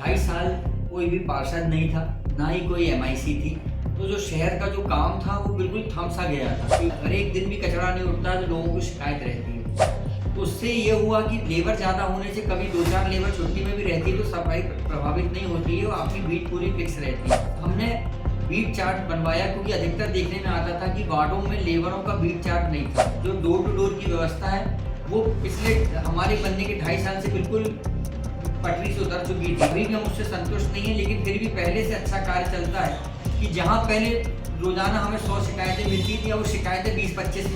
2.5 साल कोई भी पार्षद नहीं था, ना ही कोई एमआईसी थी। तो जो शहर का जो काम था वो बिल्कुल थम सा गया था। हर एक दिन भी कचरा नहीं उठता तो लोगों को शिकायत रहती है। तो उससे ये हुआ कि लेबर ज़्यादा होने से कभी 2-4 लेबर छुट्टी में भी रहती है तो सफाई प्रभावित नहीं होती है और आपकी बीट पूरी फिक्स रहती है। हमने बीट चार्ट बनवाया क्योंकि अधिकतर देखने में आता था कि वार्डों में लेबरों का बीट चार्ट नहीं था। जो डोर टू डोर की व्यवस्था है वो पिछले हमारे बनने के 2.5 साल से बिल्कुल पटरी से उतर चुकी है। अभी भी हम उससे संतुष्ट नहीं है, लेकिन फिर भी पहले से अच्छा कार्य चलता है कि जहां पहले रोजाना हमें 100 शिकायतें मिलती थी, अब वो शिकायतें 20-25।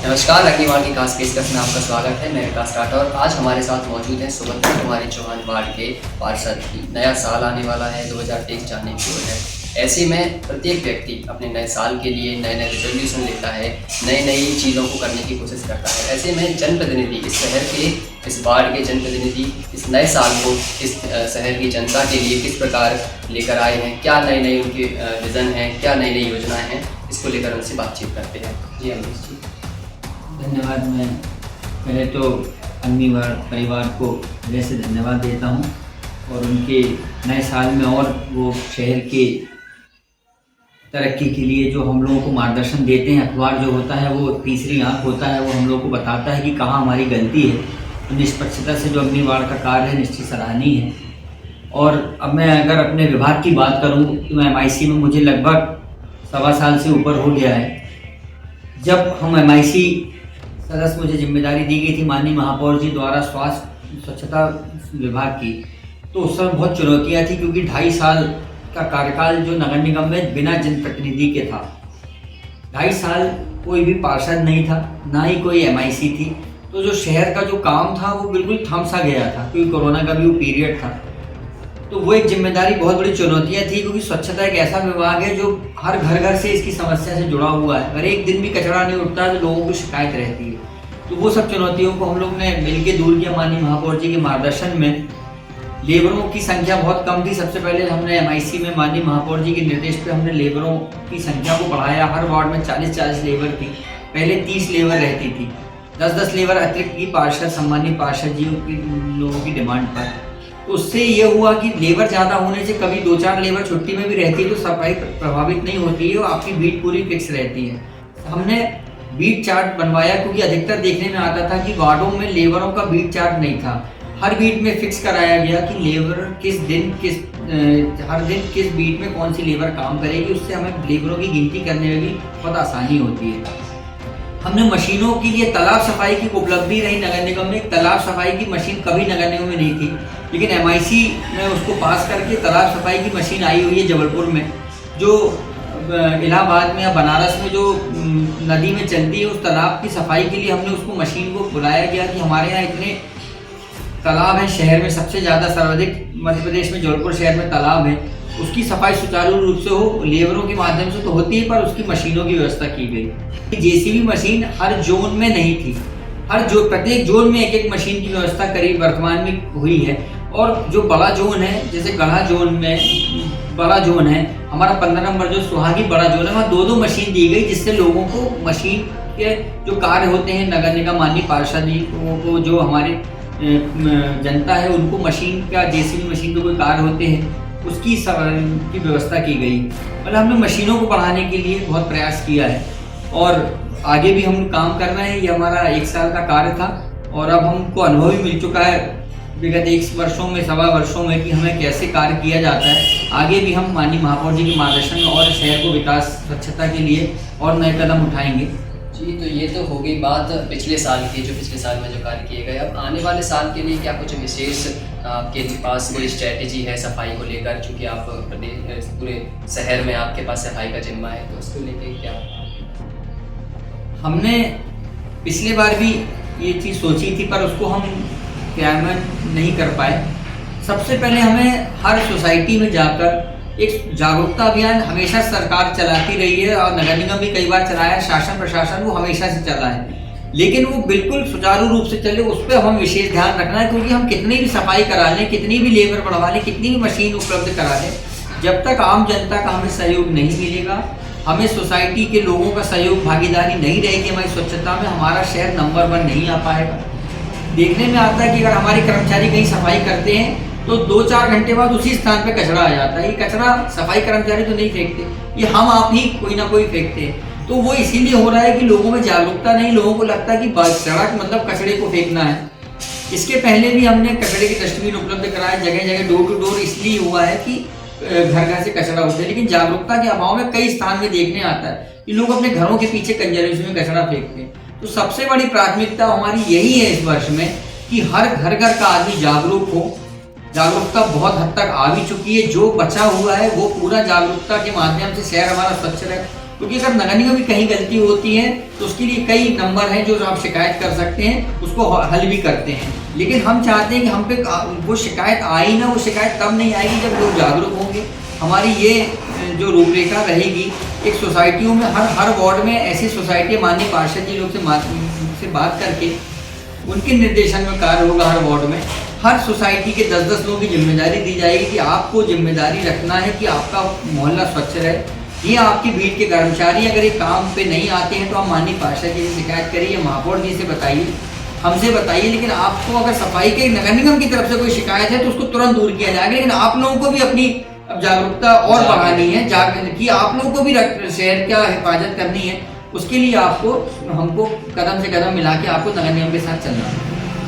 नमस्कार, अग्निवाण की खास पेशकश में आपका स्वागत है। मैं विकास राठौर। आज हमारे साथ मौजूद हैं सुभद्रा कुमारी चौहान वार्ड के पार्षद। नया साल आने वाला है, 2023 जाने की ओर है। ऐसे में प्रत्येक व्यक्ति अपने नए साल के लिए नए रेजोल्यूशन लेता है, नई चीज़ों को करने की कोशिश करता है। ऐसे में जनप्रतिनिधि, इस शहर के, इस वार्ड के जनप्रतिनिधि इस नए साल को इस शहर की जनता के लिए किस प्रकार लेकर आए हैं, क्या नई उनके विज़न हैं, क्या नई योजनाएं हैं, इसको लेकर उनसे बातचीत करते हैं। जी अमरीश जी, धन्यवाद। मैं पहले तो अग्निवाण परिवार को हृदय से धन्यवाद देता हूँ और उनके नए साल में और वो शहर के तरक्की के लिए जो हम लोगों को मार्गदर्शन देते हैं। अखबार जो होता है वो तीसरी आंख होता है, वो हम लोगों को बताता है कि कहाँ हमारी गलती है। तो निष्पक्षता से जो अग्निवाण का कार्य है निश्चित सराहनीय है। और अब मैं अगर अपने विभाग की बात करूँ तो मैं एमआईसी में मुझे लगभग 1.25 साल से ऊपर हो गया है। जब हम एमआईसी सदस्य मुझे जिम्मेदारी दी गई थी माननीय महापौर जी द्वारा स्वास्थ्य स्वच्छता विभाग की, तो उस समय बहुत चुनौतियाँ थी क्योंकि 2.5 साल का कार्यकाल जो नगर निगम में बिना जनप्रतिनिधि के था। 2.5 साल कोई भी पार्षद नहीं था, ना ही कोई एमआईसी थी। तो जो शहर का जो काम था वो बिल्कुल थम सा गया था क्योंकि कोरोना का भी वो पीरियड था। तो वो एक जिम्मेदारी, बहुत बड़ी चुनौतियाँ थी क्योंकि स्वच्छता एक ऐसा विभाग है जो हर घर से इसकी समस्या से जुड़ा हुआ है। अगर एक दिन भी कचरा नहीं उठता तो लोगों को शिकायत रहती है। तो वो सब चुनौतियों को हम लोग ने मिलकर दूर किया। माननीय महापौर जी के मार्गदर्शन में लेबरों की संख्या बहुत कम थी। सबसे पहले हमने एमआईसी में माननीय महापौर जी के निर्देश पे हमने लेबरों की संख्या को बढ़ाया। हर वार्ड में 40-40 लेबर थी, पहले 30 लेबर रहती थी। 10-10 लेबर अतिरिक्त की पार्षद, सम्मानीय पार्षद जी की लोगों की डिमांड पर। तो उससे ये हुआ कि लेबर ज़्यादा होने से कभी 2-4 लेबर छुट्टी में भी रहती है तो सफाई प्रभावित नहीं होती है और आपकी बीट पूरी फिक्स रहती है। हमने बीट चार्ट बनवाया क्योंकि अधिकतर देखने में आता था कि वार्डों में लेबरों का बीट चार्ट नहीं था। हर बीट में फिक्स कराया गया कि लेबर हर दिन किस बीट में कौन सी लेबर काम करेगी। उससे हमें लेबरों की गिनती करने में भी बहुत आसानी होती है। हमने मशीनों के लिए तालाब सफाई की उपलब्धि रही नगर निगम में। तालाब सफाई की मशीन कभी नगर निगम में नहीं थी, लेकिन एमआईसी में उसको पास करके तालाब सफाई की मशीन आई हुई है जबलपुर में, जो इलाहाबाद में या बनारस में जो नदी में चलती है। उस तालाब की सफाई के लिए हमने उसको मशीन को बुलाया गया कि हमारे यहाँ इतने तालाब है, शहर में सबसे ज़्यादा सर्वाधिक मध्य प्रदेश में जबलपुर शहर में तालाब है, उसकी सफाई सुचारू रूप से हो। लेबरों के माध्यम से तो होती है पर उसकी मशीनों की व्यवस्था की गई। जेसीबी मशीन हर जोन में नहीं थी, प्रत्येक जोन में एक मशीन की व्यवस्था करीब वर्तमान में हुई है। और जो बड़ा जोन है, जैसे गढ़ा जोन में बड़ा जोन है हमारा 15 नंबर जो सुहागी बड़ा जोन है, वहाँ 2-2 मशीन दी गई, जिससे लोगों को मशीन के जो कार्य होते हैं नगर निगम माननीय पार्षद जी को, जो हमारे जनता है उनको मशीन का, जेसीबी मशीन के कोई कार्य होते हैं उसकी की व्यवस्था की गई। मतलब हमने मशीनों को बढ़ाने के लिए बहुत प्रयास किया है और आगे भी हम काम कर रहे हैं। ये हमारा 1 साल का कार्य था और अब हमको अनुभव भी मिल चुका है विगत 1 वर्षों में, 1.25 वर्षों में, कि हमें कैसे कार्य किया जाता है। आगे भी हम माननीय महापौर जी के मार्गदर्शन में और शहर को विकास स्वच्छता के लिए और नए कदम उठाएंगे। जी, तो ये तो हो गई बात पिछले साल की, जो पिछले साल में जो कार्य किए गए। अब आने वाले साल के लिए क्या कुछ विशेष आपके पास कोई स्ट्रैटेजी है सफाई को लेकर? चूँकि आप पूरे शहर में आपके पास सफाई का जिम्मा है, तो उसको लेकर क्या? हमने पिछले बार भी ये चीज़ सोची थी पर उसको हम क्रियान्वयन नहीं कर पाए। सबसे पहले हमें हर सोसाइटी में जाकर एक जागरूकता अभियान हमेशा सरकार चलाती रही है और नगर निगम भी कई बार चलाया है, शासन प्रशासन वो हमेशा से चला है, लेकिन वो बिल्कुल सुचारू रूप से चले, उस पर हम विशेष ध्यान रखना है। क्योंकि हम कितनी भी सफाई करा लें, कितनी भी लेबर बढ़वा लें, कितनी भी मशीन उपलब्ध करा लें, जब तक आम जनता का हमें सहयोग नहीं मिलेगा, हमें सोसाइटी के लोगों का सहयोग भागीदारी नहीं रहेगी हमारी स्वच्छता में, हमारा शहर नंबर 1 नहीं आ पाएगा। देखने में आता है कि अगर हमारे कर्मचारी कहीं सफाई करते हैं तो 2-4 घंटे बाद उसी स्थान पे कचरा आ जाता है। ये कचरा सफाई कर्मचारी तो नहीं फेंकते, ये हम आप ही कोई ना कोई फेंकते हैं। तो वो इसीलिए हो रहा है कि लोगों में जागरूकता नहीं, लोगों को लगता है कि सड़क मतलब कचरे को फेंकना है। इसके पहले भी हमने कचरे के डस्टबिन उपलब्ध कराए, जगह जगह डोर टू डोर इसलिए हुआ है कि घर घर से कचरा उठे, लेकिन जागरूकता के अभाव में कई स्थान में देखने आता है कि लोग अपने घरों के पीछे कंजरवेशन में कचरा फेंकते हैं। तो सबसे बड़ी प्राथमिकता हमारी यही है इस वर्ष में कि हर घर घर का आदमी जागरूक हो। जागरूकता बहुत हद तक आ भी चुकी है, जो बचा हुआ है वो पूरा जागरूकता के माध्यम से शहर हमारा स्वच्छ रहे। क्योंकि अगर नगर निगम की कहीं गलती होती है तो उसके लिए कई नंबर हैं जो आप शिकायत कर सकते हैं, उसको हल भी करते हैं। लेकिन हम चाहते हैं कि हम पे वो शिकायत आई ना, वो शिकायत तब नहीं आएगी जब लोग जागरूक होंगे। हमारी ये जो रूपरेखा रहेगी, एक सोसाइटियों में हर वार्ड में ऐसी सोसाइटी माननीय पार्षद जी लोग से बात करके उनके निर्देशन में कार्य होगा। हर वार्ड में हर सोसाइटी के 10-10 लोगों की जिम्मेदारी दी जाएगी कि आपको जिम्मेदारी रखना है कि आपका मोहल्ला स्वच्छ रहे। ये आपकी भीड़ के कर्मचारी अगर ये काम पे नहीं आते हैं तो आप माननीय पार्षद जी से शिकायत करिए, महापौर जी से बताइए, हमसे बताइए। लेकिन आपको अगर सफाई के नगर निगम की तरफ से कोई शिकायत है तो उसको तुरंत दूर किया जाएगा। लेकिन आप लोगों को भी अपनी अब जागरूकता और बढ़ानी है, कि आप लोगों को भी शहर का हिफाजत करनी है। उसके लिए आपको हमको कदम से कदम मिला के आपको नगर निगम के साथ चलना है।